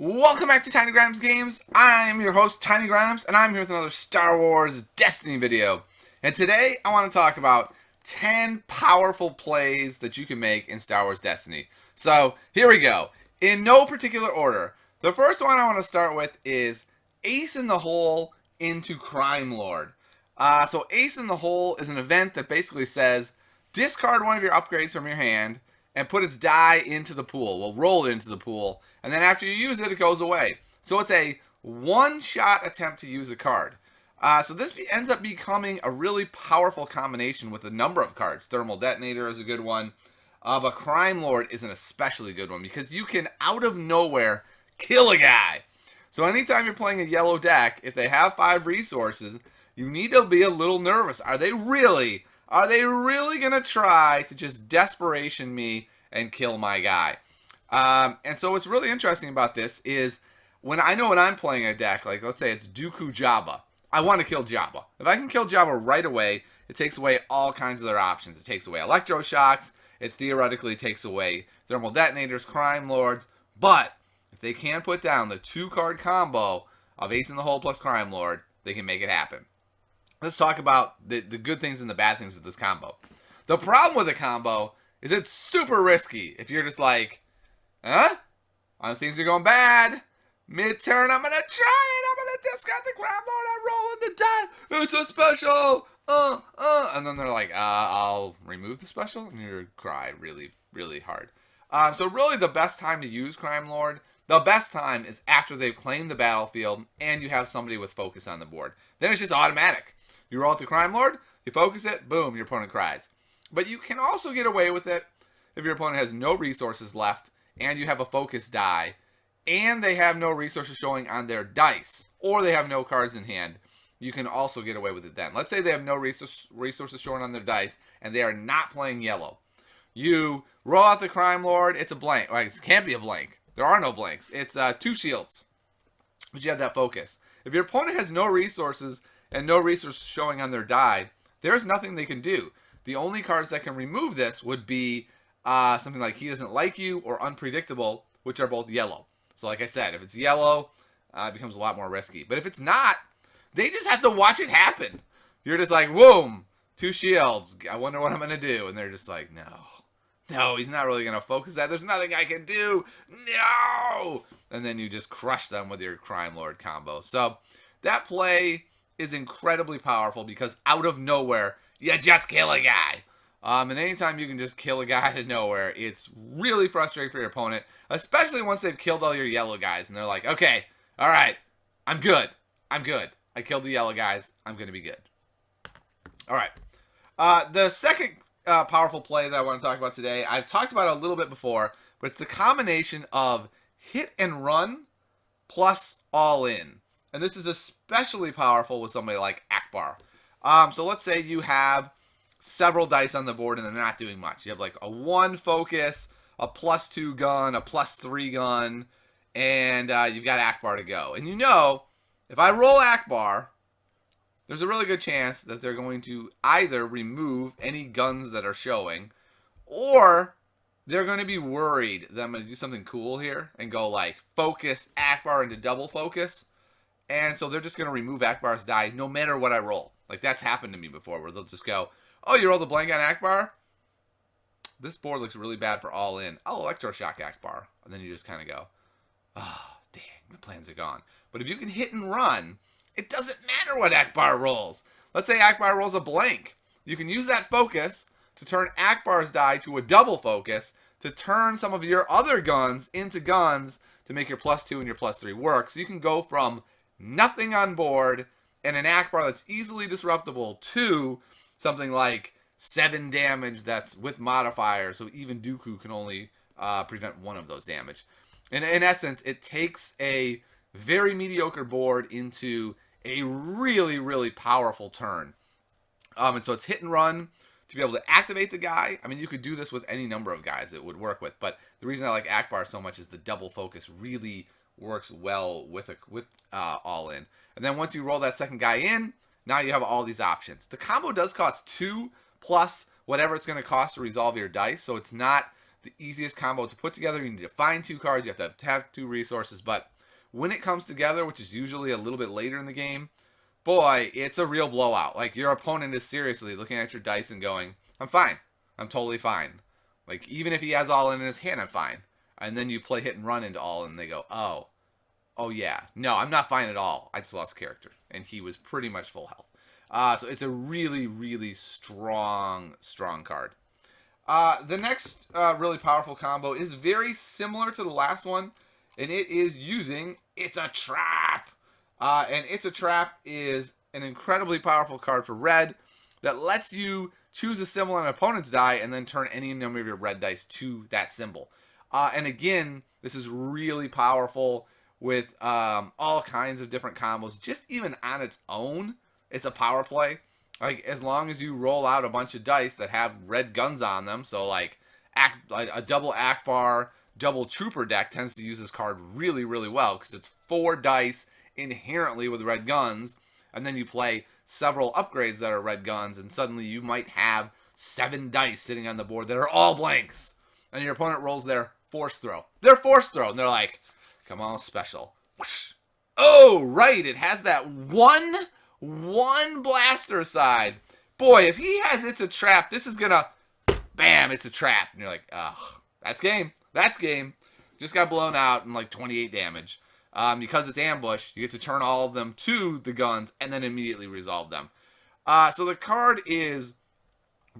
Welcome back to Tiny Grimes Games. I'm your host, Tiny Grimes, and I'm here with another Star Wars Destiny video. And today, I want to talk about 10 powerful plays that you can make in Star Wars Destiny. So, here we go. In no particular order. The first one I want to start with is Ace in the Hole into Crime Lord. So Ace in the Hole is an event that basically says, discard one of your upgrades from your hand and put its die into the pool. We'll roll it into the pool, and then after you use it, it goes away. So it's a one-shot attempt to use a card. So this ends up becoming a really powerful combination with a number of cards. Thermal Detonator is a good one, but Crime Lord is an especially good one because you can, out of nowhere, kill a guy. So anytime you're playing a yellow deck, if they have 5 resources, you need to be a little nervous. Are they really going to try to just desperation me and kill my guy? And so what's really interesting about this is when I'm playing a deck, like let's say it's Dooku Jabba, I want to kill Jabba. If I can kill Jabba right away, it takes away all kinds of their options. It takes away electroshocks. It theoretically takes away thermal detonators, crime lords. But if they can put down the 2-card combo of Ace in the Hole plus Crime Lord, they can make it happen. Let's talk about the good things and the bad things with this combo. The problem with the combo is it's super risky. If you're just like, things are going bad. Mid-turn, I'm going to try it. I'm going to discard the Crime Lord. I'm rolling the die. It's a special. And then they're like, I'll remove the special. And you cry really, really hard. So really the best time to use Crime Lord, the best time is after they've claimed the battlefield and you have somebody with focus on the board. Then it's just automatic. You roll out the Crime Lord, you focus it, boom, your opponent cries. But you can also get away with it if your opponent has no resources left and you have a focus die and they have no resources showing on their dice or they have no cards in hand. You can also get away with it then. Let's say they have no resources showing on their dice and they are not playing yellow. You roll out the Crime Lord, it's a blank. Well, it can't be a blank. There are no blanks. It's 2 shields. But you have that focus. If your opponent has no resources and no resources showing on their die, there's nothing they can do. The only cards that can remove this would be something like He Doesn't Like You or Unpredictable, which are both yellow. So like I said, if it's yellow, it becomes a lot more risky. But if it's not, they just have to watch it happen. You're just like, boom, 2 shields. I wonder what I'm going to do. And they're just like, no, he's not really going to focus that. There's nothing I can do. No! And then you just crush them with your Crime Lord combo. So that play is incredibly powerful because out of nowhere, you just kill a guy. And anytime you can just kill a guy out of nowhere, it's really frustrating for your opponent, especially once they've killed all your yellow guys. And they're like, okay, all right, I'm good. I killed the yellow guys. I'm going to be good. All right. The second powerful play that I want to talk about today, I've talked about it a little bit before, but it's the combination of hit and run plus all in. And this is especially powerful with somebody like Akbar. So let's say you have several dice on the board and they're not doing much. You have like a 1 focus, a +2 gun, a +3 gun, and you've got Akbar to go. And you know, if I roll Akbar, there's a really good chance that they're going to either remove any guns that are showing, or they're going to be worried that I'm going to do something cool here and go like focus Akbar into double focus. And so they're just going to remove Akbar's die no matter what I roll. Like that's happened to me before where they'll just go, oh, you rolled a blank on Akbar? This board looks really bad for all in. I'll electroshock Akbar. And then you just kind of go, oh, dang, my plans are gone. But if you can hit and run, it doesn't matter what Akbar rolls. Let's say Akbar rolls a blank. You can use that focus to turn Akbar's die to a double focus to turn some of your other guns into guns to make your +2 and your +3 work. So you can go from nothing on board and an Akbar that's easily disruptible to something like 7 damage that's with modifiers, so even Dooku can only prevent 1 of those damage. And in essence, it takes a very mediocre board into a really, really powerful turn. And so it's hit and run to be able to activate the guy. I mean, you could do this with any number of guys it would work with, but the reason I like Akbar so much is the double focus really works well with all in. And then once you roll that second guy in, now you have all these options. The combo does cost 2 plus whatever it's going to cost to resolve your dice, so it's not the easiest combo to put together. You need to find 2 cards, you have to have 2 resources, but when it comes together, which is usually a little bit later in the game, boy, it's a real blowout. Like, your opponent is seriously looking at your dice and going, I'm fine. I'm totally fine. Like, even if he has all in his hand, I'm fine. And then you play hit and run into all, and they go, oh yeah. No, I'm not fine at all. I just lost character. And he was pretty much full health. So it's a really, really strong card. The next really powerful combo is very similar to the last one, and it is using It's a Trap. And It's a Trap is an incredibly powerful card for red that lets you choose a symbol on an opponent's die and then turn any number of your red dice to that symbol. And again, this is really powerful with all kinds of different combos. Just even on its own, it's a power play. Like, as long as you roll out a bunch of dice that have red guns on them, so like a double Akbar, double Trooper deck tends to use this card really, really well because it's 4 dice inherently with red guns, and then you play several upgrades that are red guns, and suddenly you might have 7 dice sitting on the board that are all blanks, and your opponent rolls their force throw. Their force throw, and they're like, come on, special. Whoosh. Oh, right, it has that one blaster side. Boy, if he has It's a Trap, this is gonna, bam, it's a trap. And you're like, ugh, that's game. That's game. Just got blown out in like 28 damage. Because it's ambush, you get to turn all of them to the guns and then immediately resolve them. So the card is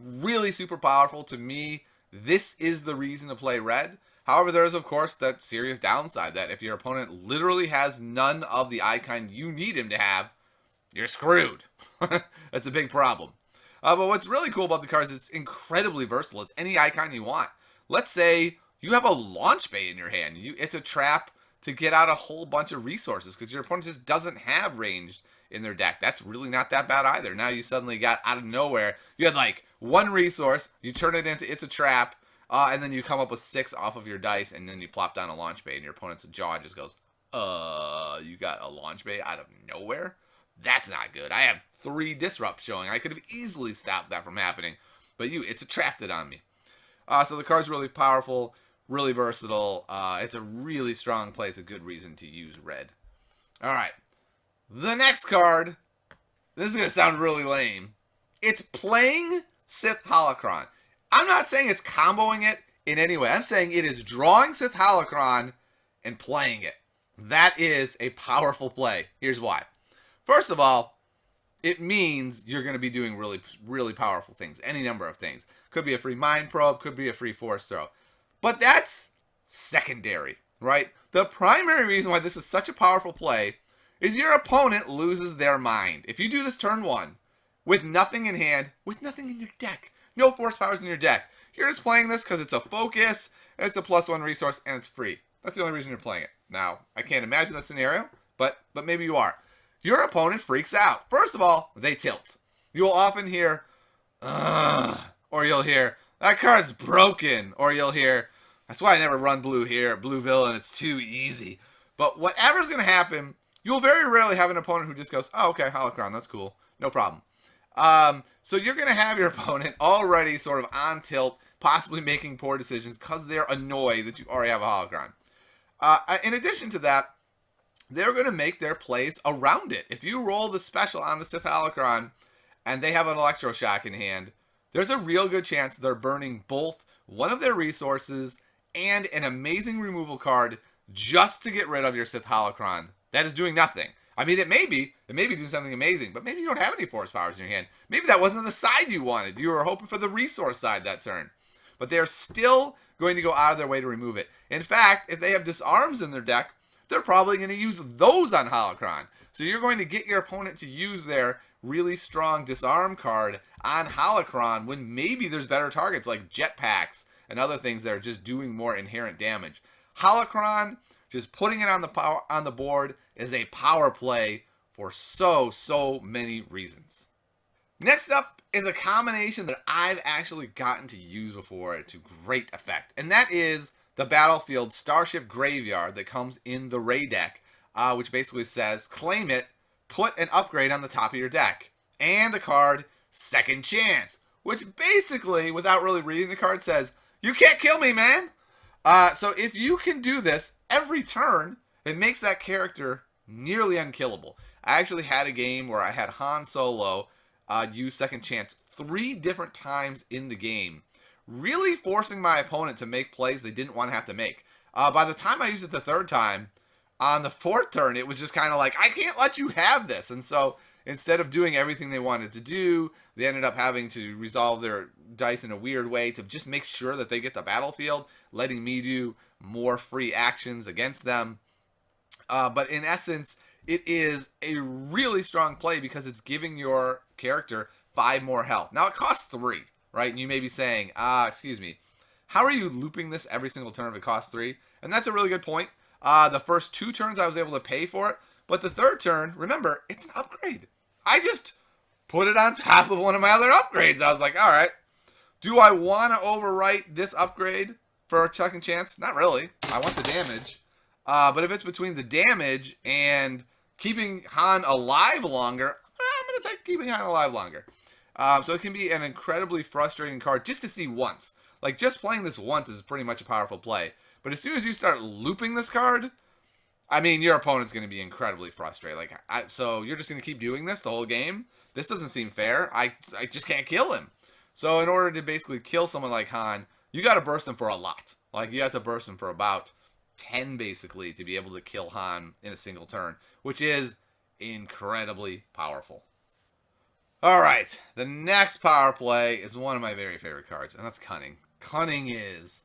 really super powerful. To me, this is the reason to play red. However, there is, of course, that serious downside that if your opponent literally has none of the icon you need him to have, you're screwed. That's a big problem. But what's really cool about the card is it's incredibly versatile. It's any icon you want. Let's say you have a launch bay in your hand. It's a trap to get out a whole bunch of resources because your opponent just doesn't have ranged in their deck. That's really not that bad either. Now you suddenly got out of nowhere. You had like 1 resource, you turn it into It's a Trap, and then you come up with 6 off of your dice, and then you plop down a launch bay, and your opponent's jaw just goes, you got a launch bay out of nowhere? That's not good. I have 3 disrupts showing. I could have easily stopped that from happening, but It's a Trapped it on me. So the card's really powerful, really versatile. It's a really strong play. It's a good reason to use red. All right. The next card, this is going to sound really lame. It's playing Sith Holocron. I'm not saying it's comboing it in any way. I'm saying it is drawing Sith Holocron and playing it. That is a powerful play. Here's why. First of all, it means you're going to be doing really, really powerful things. Any number of things. Could be a free mind probe, could be a free force throw. But that's secondary, right? The primary reason why this is such a powerful play is your opponent loses their mind. If you do this turn 1 with nothing in hand, with nothing in your deck, no force powers in your deck, you're just playing this because it's a focus, it's a +1 resource, and it's free. That's the only reason you're playing it. Now, I can't imagine that scenario, but maybe you are. Your opponent freaks out. First of all, they tilt. You'll often hear, ugh, or you'll hear, that card's broken, or you'll hear, that's why I never run blue here, blue villain, it's too easy. But whatever's going to happen, you'll very rarely have an opponent who just goes, oh, okay, Holocron, that's cool, no problem. So you're going to have your opponent already sort of on tilt, possibly making poor decisions because they're annoyed that you already have a Holocron. In addition to that, they're going to make their plays around it. If you roll the special on the Sith Holocron and they have an Electroshock in hand, there's a real good chance they're burning both one of their resources and an amazing removal card just to get rid of your Sith Holocron. That is doing nothing. I mean, it may be doing something amazing, but maybe you don't have any force powers in your hand. Maybe that wasn't the side you wanted. You were hoping for the resource side that turn. But they're still going to go out of their way to remove it. In fact, if they have disarms in their deck, they're probably going to use those on Holocron. So you're going to get your opponent to use their really strong disarm card on Holocron when maybe there's better targets like jetpacks and other things that are just doing more inherent damage. Holocron, just putting it on the board is a power play for so many reasons. Next up is a combination that I've actually gotten to use before to great effect, and that is the Battlefield Starship Graveyard that comes in the Ray deck, which basically says, claim it, put an upgrade on the top of your deck, and the card Second Chance, which basically, without really reading the card, says, You can't kill me, man. So if you can do this every turn, it makes that character nearly unkillable. I actually had a game where I had Han Solo use second chance 3 different times in the game, really forcing my opponent to make plays they didn't want to have to make. By the time I used it the 3rd time, on the 4th turn, it was just kind of like, I can't let you have this. And so instead of doing everything they wanted to do, they ended up having to resolve their dice in a weird way to just make sure that they get the battlefield, letting me do more free actions against them. But in essence, it is a really strong play because it's giving your character 5 more health. Now, it costs 3, right? And you may be saying, excuse me, how are you looping this every single turn if it costs 3? And that's a really good point. The first 2 turns I was able to pay for it, but the 3rd turn, remember, it's an upgrade. I just put it on top of one of my other upgrades. I was like, all right, do I want to overwrite this upgrade for a second chance? Not really. I want the damage. But if it's between the damage and keeping Han alive longer, I'm going to take keeping Han alive longer. So it can be an incredibly frustrating card just to see once. Like, just playing this once is pretty much a powerful play. But as soon as you start looping this card, I mean, your opponent's going to be incredibly frustrated. Like, so you're just going to keep doing this the whole game? This doesn't seem fair. I just can't kill him. So in order to basically kill someone like Han, you got to burst him for a lot. Like, you have to burst him for about 10, basically, to be able to kill Han in a single turn, which is incredibly powerful. All right, the next power play is one of my very favorite cards, and that's Cunning. Cunning is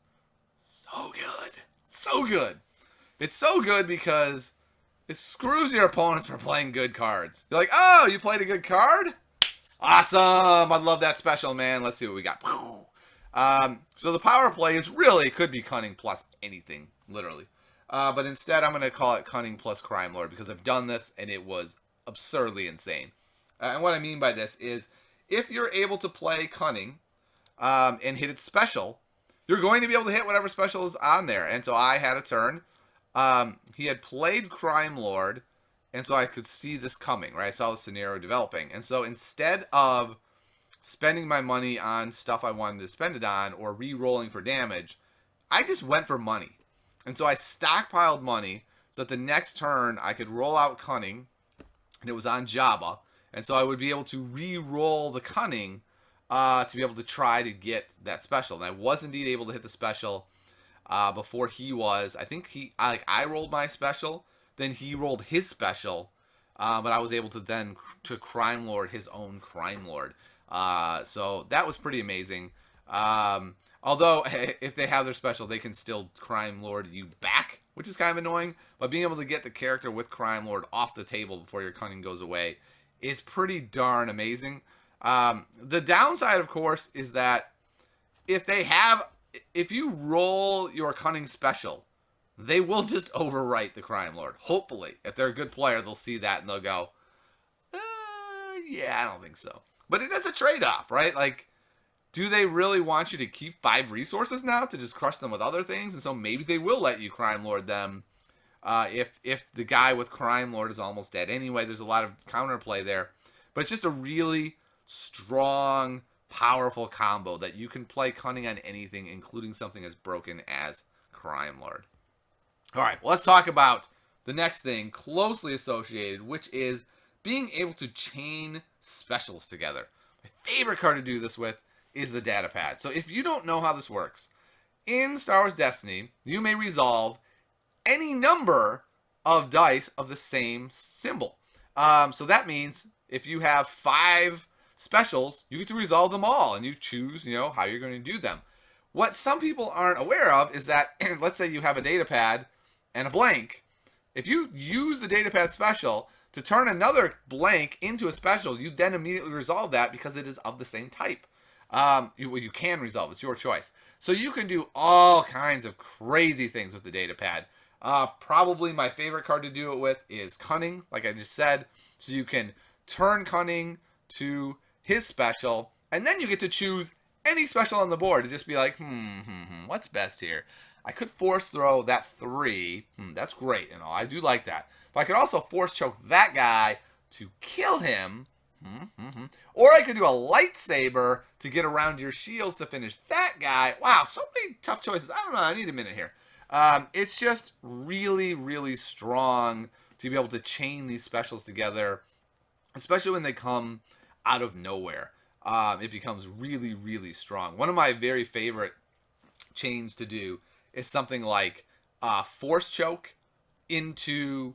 so good. So good. It's so good because it screws your opponents for playing good cards. You're like, oh, you played a good card? Awesome. I love that special, man. Let's see what we got. So the power play is really, could be Cunning plus anything, literally. But instead, I'm going to call it Cunning plus Crime Lord because I've done this and it was absurdly insane. And what I mean by this is if you're able to play Cunning and hit its special, you're going to be able to hit whatever special is on there. And so I had a turn. He had played Crime Lord, and so I could see this coming, right? I saw the scenario developing. And so instead of spending my money on stuff I wanted to spend it on or re-rolling for damage, I just went for money. And so I stockpiled money so that the next turn I could roll out Cunning, and it was on Jabba. And so I would be able to re-roll the Cunning to be able to try to get that special. And I was indeed able to hit the special before he was. I think I rolled my special, then he rolled his special, but I was able to then to Crime Lord his own Crime Lord. So that was pretty amazing. Although if they have their special, they can still Crime Lord you back, which is kind of annoying. But being able to get the character with Crime Lord off the table before your Cunning goes away is pretty darn amazing. The downside, of course, is that if you roll your Cunning special, they will just overwrite the Crime Lord. Hopefully, if they're a good player, they'll see that and they'll go, yeah, I don't think so. But it is a trade-off, right? Like, do they really want you to keep 5 resources now to just crush them with other things? And so maybe they will let you Crime Lord them if the guy with Crime Lord is almost dead anyway. There's a lot of counterplay there. But it's just a really strong, powerful combo that you can play Cunning on anything, including something as broken as Crime Lord. All right, well, let's talk about the next thing closely associated, which is being able to chain specials together. My favorite card to do this with is the data pad. So if you don't know how this works, in Star Wars Destiny, you may resolve any number of dice of the same symbol. So that means if you have 5 specials, you get to resolve them all, and you choose, how you're going to do them. What some people aren't aware of is that, let's say you have a data pad and a blank. If you use the data pad special to turn another blank into a special, you then immediately resolve that because it is of the same type. You can resolve. It's your choice. So you can do all kinds of crazy things with the data pad. Probably my favorite card to do it with is Cunning, like I just said. So you can turn Cunning to his special, and then you get to choose any special on the board to just be like, what's best here? I could force throw that 3. That's great and all. I do like that. But I could also force choke that guy to kill him Mm-hmm. Or I could do a lightsaber to get around your shields to finish that guy. Wow, so many tough choices. I don't know. I need a minute here. It's just really, really strong to be able to chain these specials together, especially when they come out of nowhere. It becomes really, really strong. One of my very favorite chains to do is something like Force Choke into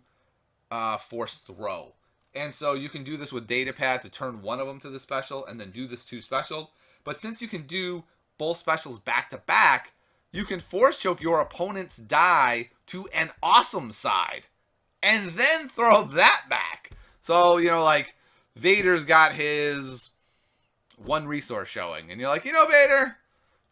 Force Throw. And so you can do this with Datapad to turn one of them to the special and then do this two specials. But since you can do both specials back to back, you can Force Choke your opponent's die to an awesome side and then throw that back. So, like Vader's got his one resource showing, and you're like, Vader,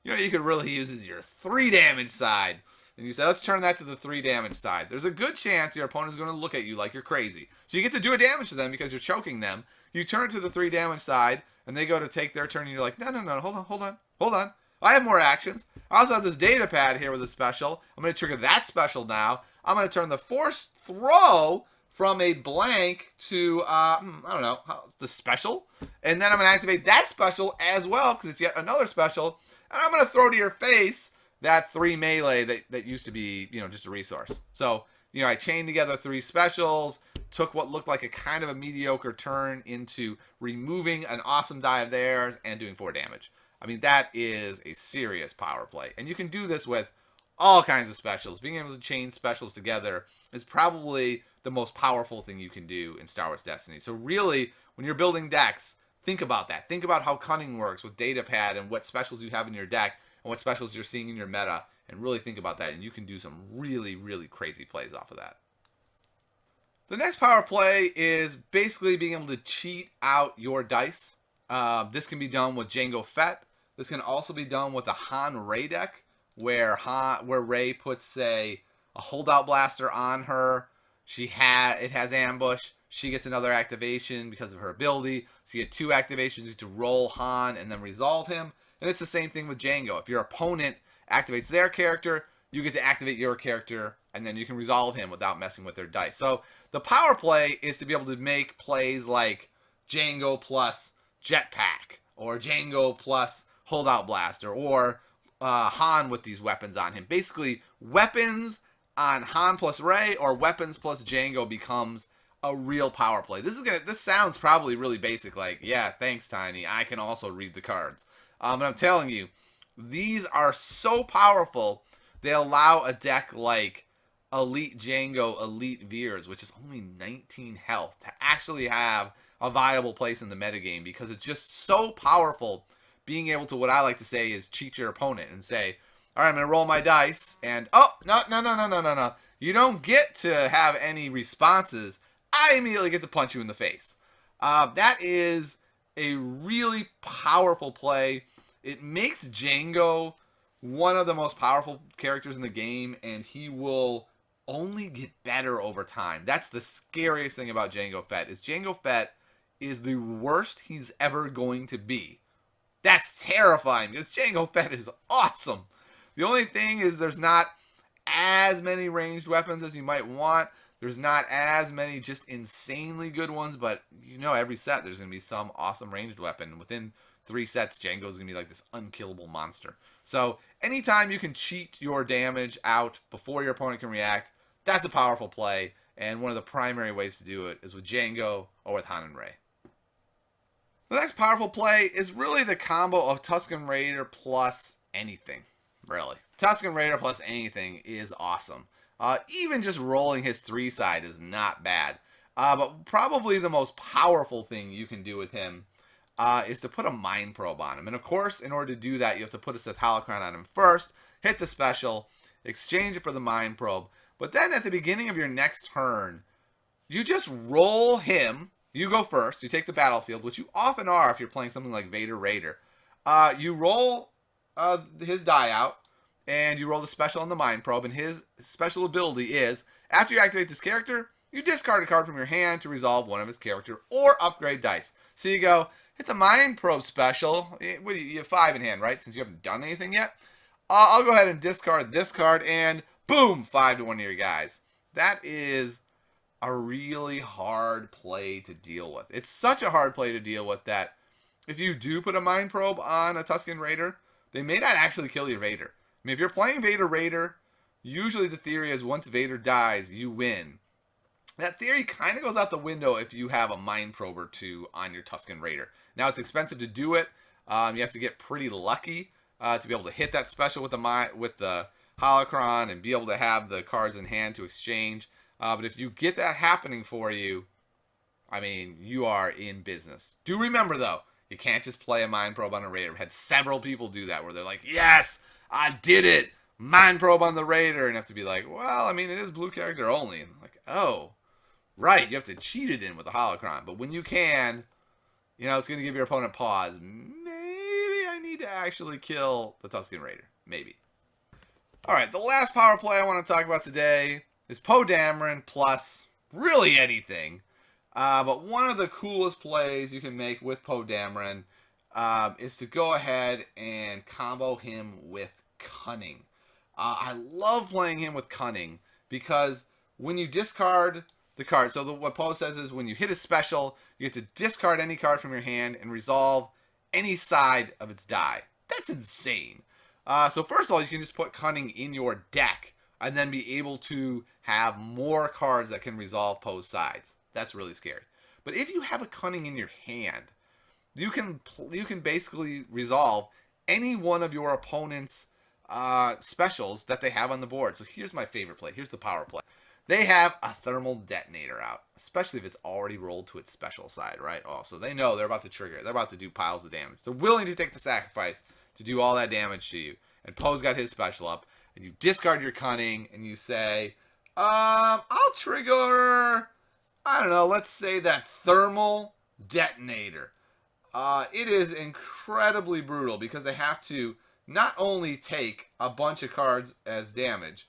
you could really use is your 3 damage side. And you say, let's turn that to the 3 damage side. There's a good chance your opponent's going to look at you like you're crazy. So you get to do a damage to them because you're choking them. You turn it to the 3 damage side, and they go to take their turn, and you're like, no, hold on. I have more actions. I also have this data pad here with a special. I'm going to trigger that special now. I'm going to turn the Force Throw from a blank to, the special. And then I'm going to activate that special as well because it's yet another special. And I'm going to throw to your face that 3 melee that used to be, just a resource. So, I chained together 3 specials, took what looked like a kind of a mediocre turn into removing an awesome die of theirs and doing 4 damage. I mean, that is a serious power play. And you can do this with all kinds of specials. Being able to chain specials together is probably the most powerful thing you can do in Star Wars Destiny. So really, when you're building decks, think about that. Think about how Cunning works with Datapad and what specials you have in your deck and what specials you're seeing in your meta. And really think about that. And you can do some really, really crazy plays off of that. The next power play is basically being able to cheat out your dice. This can be done with Jango Fett. This can also be done with a Han Rey deck, where Rey puts, say, a holdout blaster on her. It has ambush. She gets another activation because of her ability. So you get 2 activations to roll Han and then resolve him. And it's the same thing with Jango. If your opponent activates their character, you get to activate your character, and then you can resolve him without messing with their dice. So the power play is to be able to make plays like Jango plus Jetpack, or Jango plus Holdout Blaster, or Han with these weapons on him. Basically, weapons on Han plus Rey or weapons plus Jango becomes a real power play. This sounds probably really basic, like, yeah, thanks, Tiny, I can also read the cards. And I'm telling you, these are so powerful, they allow a deck like Elite Jango, Elite Veers, which is only 19 health, to actually have a viable place in the metagame, because it's just so powerful being able to, what I like to say is, cheat your opponent and say, all right, I'm going to roll my dice, and, oh, no. You don't get to have any responses. I immediately get to punch you in the face. That is a really powerful play. It makes Jango one of the most powerful characters in the game, and he will only get better over time. That's the scariest thing about Jango Fett, is Jango Fett is the worst he's ever going to be. That's terrifying, because Jango Fett is awesome. The only thing is there's not as many ranged weapons as you might want. There's not as many just insanely good ones, but every set there's going to be some awesome ranged weapon. Within 3 sets, Jango's going to be like this unkillable monster. So anytime you can cheat your damage out before your opponent can react, that's a powerful play. And one of the primary ways to do it is with Jango or with Han and Rey. The next powerful play is really the combo of Tusken Raider plus anything, really. Tusken Raider plus anything is awesome. Even just rolling his 3 side is not bad. But probably the most powerful thing you can do with him is to put a Mind Probe on him. And of course, in order to do that, you have to put a Sith Holocron on him first, hit the special, exchange it for the Mind Probe. But then at the beginning of your next turn, you just roll him. You go first. You take the battlefield, which you often are if you're playing something like Vader Raider. You roll his die out, and you roll the special on the Mind Probe, and his special ability is, after you activate this character, you discard a card from your hand to resolve one of his character or upgrade dice. So you go, hit the Mind Probe special. You have 5 in hand, right? Since you haven't done anything yet. I'll go ahead and discard this card, and boom, 5 to one of your guys. That is a really hard play to deal with. It's such a hard play to deal with that if you do put a Mind Probe on a Tusken Raider, they may not actually kill your Vader. I mean, if you're playing Vader Raider, usually the theory is once Vader dies, you win. That theory kind of goes out the window if you have a Mind Probe or two on your Tusken Raider. Now, it's expensive to do it. You have to get pretty lucky to be able to hit that special with the Holocron and be able to have the cards in hand to exchange. But if you get that happening for you, I mean, you are in business. Do remember, though, you can't just play a Mind Probe on a Raider. I've had several people do that where they're like, yes, I did it. Mind Probe on the Raider. And you have to be like, well, I mean, it is blue character only. And I'm like, oh, right. You have to cheat it in with the Holocron. But when you can, you know, it's going to give your opponent pause. Maybe I need to actually kill the Tusken Raider. Maybe. All right, the last power play I want to talk about today is Poe Dameron plus really anything. But one of the coolest plays you can make with Poe Dameron is to go ahead and combo him with Cunning. I love playing him with Cunning because when you discard the card, so what Poe says is when you hit a special, you get to discard any card from your hand and resolve any side of its die. That's insane. So first of all, you can just put Cunning in your deck and then be able to have more cards that can resolve Poe's sides. That's really scary. But if you have a Cunning in your hand, you can basically resolve any one of your opponent's specials that they have on the board. So here's my favorite play. Here's the power play. They have a thermal detonator out, especially if it's already rolled to its special side, right? Oh, so they know they're about to trigger it. They're about to do piles of damage. They're willing to take the sacrifice to do all that damage to you. And Poe's got his special up, and you discard your Cunning, and you say, I'll trigger, I don't know, let's say that thermal detonator. It is incredibly brutal because they have to not only take a bunch of cards as damage,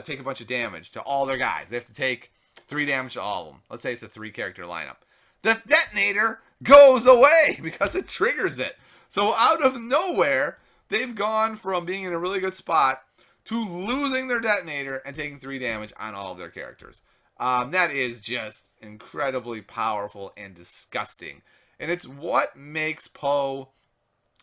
take a bunch of damage to all their guys. They have to take 3 damage to all of them. Let's say it's a 3-character lineup. The detonator goes away because it triggers it. So out of nowhere, they've gone from being in a really good spot to losing their detonator and taking 3 damage on all of their characters. That is just incredibly powerful and disgusting. And it's what makes Poe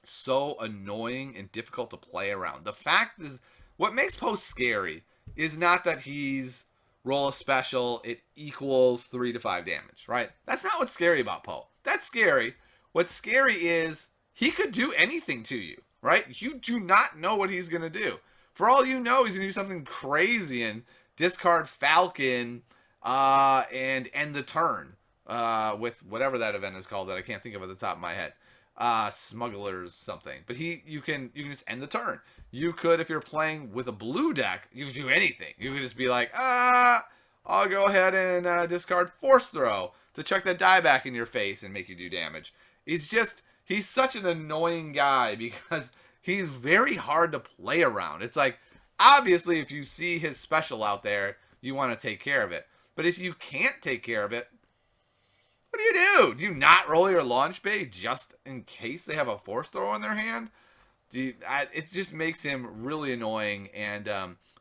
so annoying and difficult to play around. The fact is, what makes Poe scary is not that he's roll a special, it equals 3 to 5 damage, right? That's not what's scary about Poe. That's scary. What's scary is he could do anything to you, right? You do not know what he's going to do. For all you know, he's going to do something crazy and discard Falcon and end the turn with whatever that event is called that I can't think of at the top of my head. Smugglers something. But you can just end the turn. You could, if you're playing with a blue deck, you could do anything. You could just be like, I'll go ahead and discard Force Throw to chuck that die back in your face and make you do damage. He's such an annoying guy because he's very hard to play around. It's like, obviously, if you see his special out there, you want to take care of it. But if you can't take care of it, what do you do? Do you not roll your launch bay just in case they have a Force Throw in their hand? It just makes him really annoying, and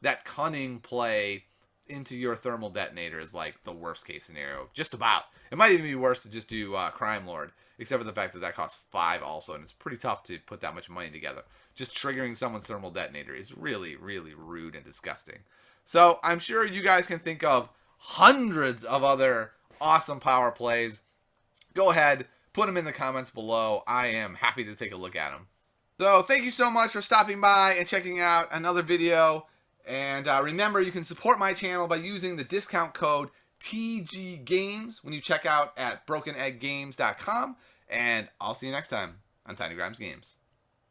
that Cunning play into your thermal detonator is like the worst case scenario. Just about. It might even be worse to just do Crime Lord, except for the fact that that costs 5 also, and it's pretty tough to put that much money together. Just triggering someone's thermal detonator is really, really rude and disgusting. So I'm sure you guys can think of hundreds of other awesome power plays. Go ahead, put them in the comments below. I am happy to take a look at them. So thank you so much for stopping by and checking out another video. And remember, you can support my channel by using the discount code TGGames when you check out at brokenEggGames.com. And I'll see you next time on Tiny Grimes Games.